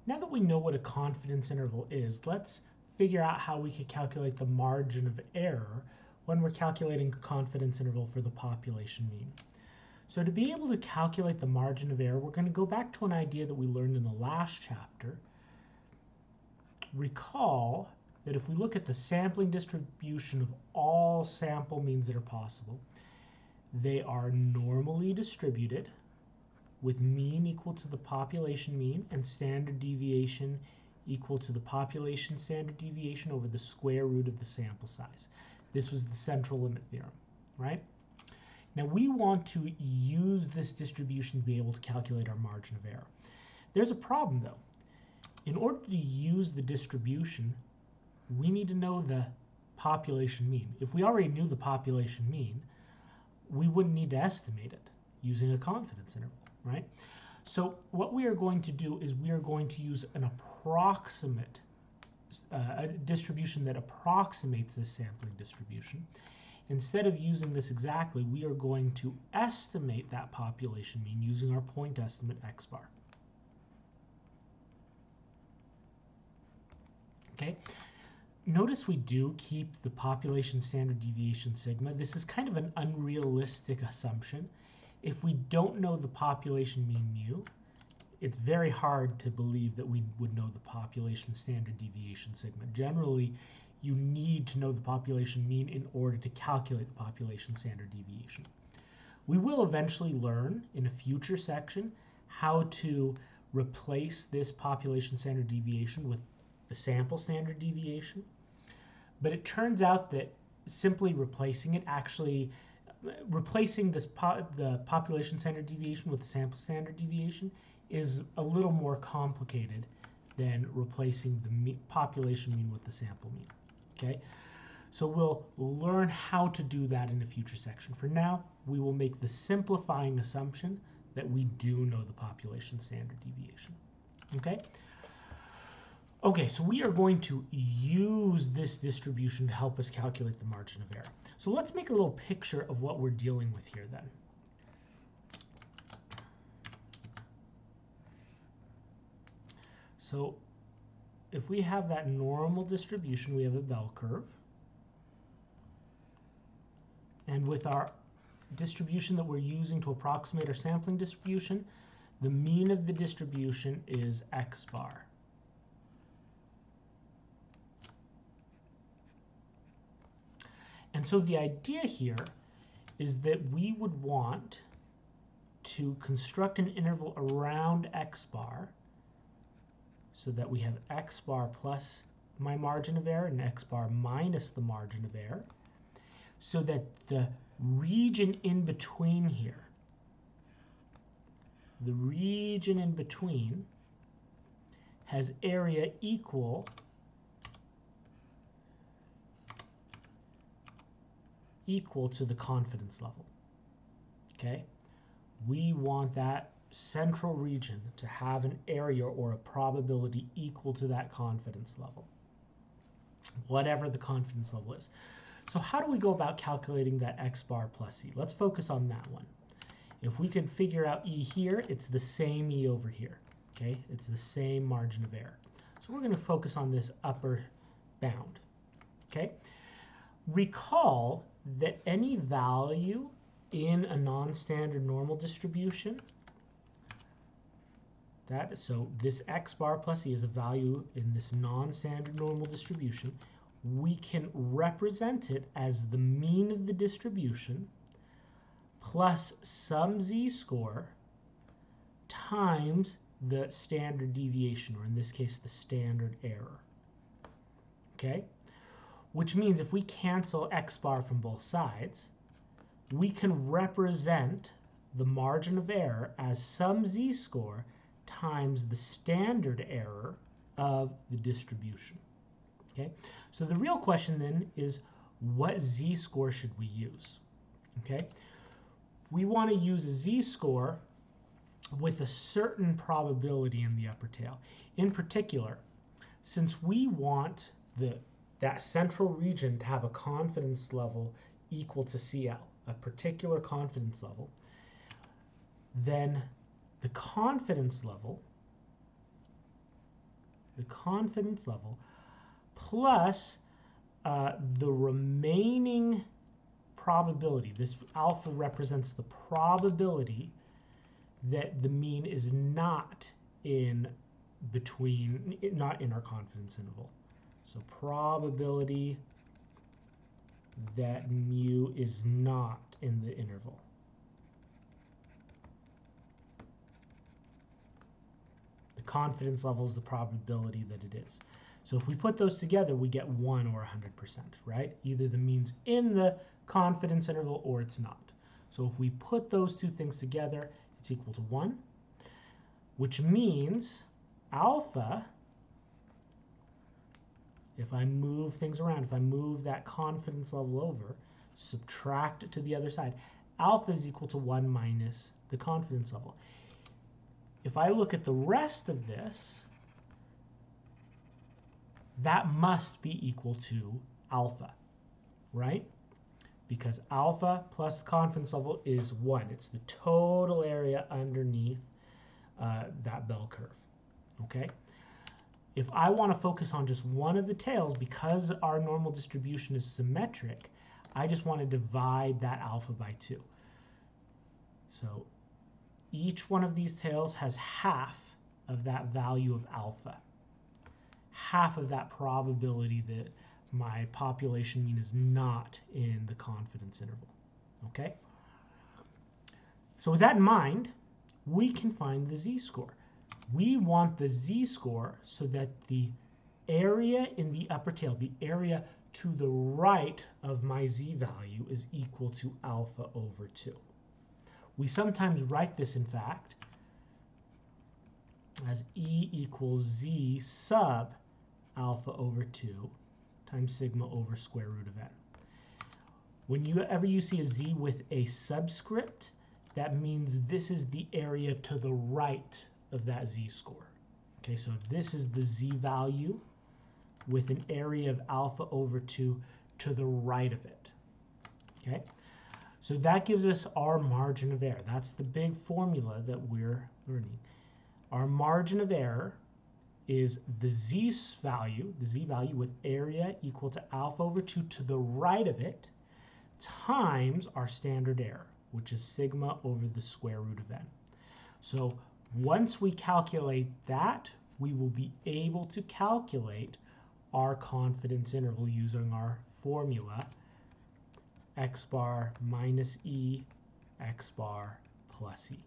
Now that we know what a confidence interval is, let's figure out how we could calculate the margin of error when we're calculating a confidence interval for the population mean. So to be able to calculate the margin of error, we're going to go back to an idea that we learned in the last chapter. Recall that if we look at the sampling distribution of all sample means that are possible, they are normally distributed with mean equal to the population mean and standard deviation equal to the population standard deviation over the square root of the sample size. This was the central limit theorem, right? Now we want to use this distribution to be able to calculate our margin of error. There's a problem though. In order to use the distribution, we need to know the population mean. If we already knew the population mean, we wouldn't need to estimate it using a confidence interval, right? So what we are going to do is we are going to use an approximate a distribution that approximates this sampling distribution. Instead of using this exactly, we are going to estimate that population mean using our point estimate x bar. Okay. Notice we do keep the population standard deviation sigma. This is kind of an unrealistic assumption. If we don't know the population mean mu, it's very hard to believe that we would know the population standard deviation sigma. Generally, you need to know the population mean in order to calculate the population standard deviation. We will eventually learn in a future section how to replace this population standard deviation with the sample standard deviation. But it turns out that simply replacing it, replacing the population standard deviation with the sample standard deviation is a little more complicated than replacing the population mean with the sample mean. Okay, so we'll learn how to do that in a future section. For now, we will make the simplifying assumption that we do know the population standard deviation. Okay. Okay, so we are going to use this distribution to help us calculate the margin of error. So let's make a little picture of what we're dealing with here then. So if we have that normal distribution, we have a bell curve. And with our distribution that we're using to approximate our sampling distribution, the mean of the distribution is x bar. And so the idea here is that we would want to construct an interval around x bar so that we have x bar plus my margin of error and x bar minus the margin of error, so that the region in between here, the region in between has area equal to the confidence level. Okay? We want that central region to have an area or a probability equal to that confidence level, whatever the confidence level is. So how do we go about calculating that x bar plus e? Let's focus on that one. If we can figure out e here, it's the same e over here. Okay? It's the same margin of error. So we're going to focus on this upper bound. Okay? Recall that any value in a non-standard normal distribution, so this x bar plus e is a value in this non-standard normal distribution, we can represent it as the mean of the distribution plus some z-score times the standard deviation, or in this case, the standard error. Okay? Which means if we cancel x bar from both sides, we can represent the margin of error as some z-score times the standard error of the distribution. Okay? So the real question then is, what z-score should we use? Okay? We want to use a z-score with a certain probability in the upper tail. In particular, since we want that central region to have a confidence level equal to CL, a particular confidence level, then the confidence level the confidence level, plus the remaining probability. This alpha represents the probability that the mean is not in our confidence interval. So probability that mu is not in the interval. The confidence level is the probability that it is. So if we put those together, we get 1 or 100%, right? Either the mean's in the confidence interval or it's not. So if we put those two things together, it's equal to 1, which means alpha, if I move things around, if I move that confidence level over, subtract it to the other side, alpha is equal to 1 minus the confidence level. If I look at the rest of this, that must be equal to alpha, right? Because alpha plus the confidence level is 1. It's the total area underneath that bell curve, okay? If I want to focus on just one of the tails, because our normal distribution is symmetric, I just want to divide that alpha by 2. So each one of these tails has half of that value of alpha, half of that probability that my population mean is not in the confidence interval, okay? So with that in mind, we can find the z-score. We want the z-score so that the area in the upper tail, the area to the right of my z-value, is equal to alpha over 2. We sometimes write this, in fact, as E equals z sub alpha over 2 times sigma over square root of n. Whenever you see a z with a subscript, that means this is the area to the right of that z-score. Okay, so this is the z-value with an area of alpha over 2 to the right of it. Okay, so that gives us our margin of error. That's the big formula that we're learning. Our margin of error is the z-value with area equal to alpha over 2 to the right of it times our standard error, which is sigma over the square root of n. So once we calculate that, we will be able to calculate our confidence interval using our formula x bar minus e x bar plus e.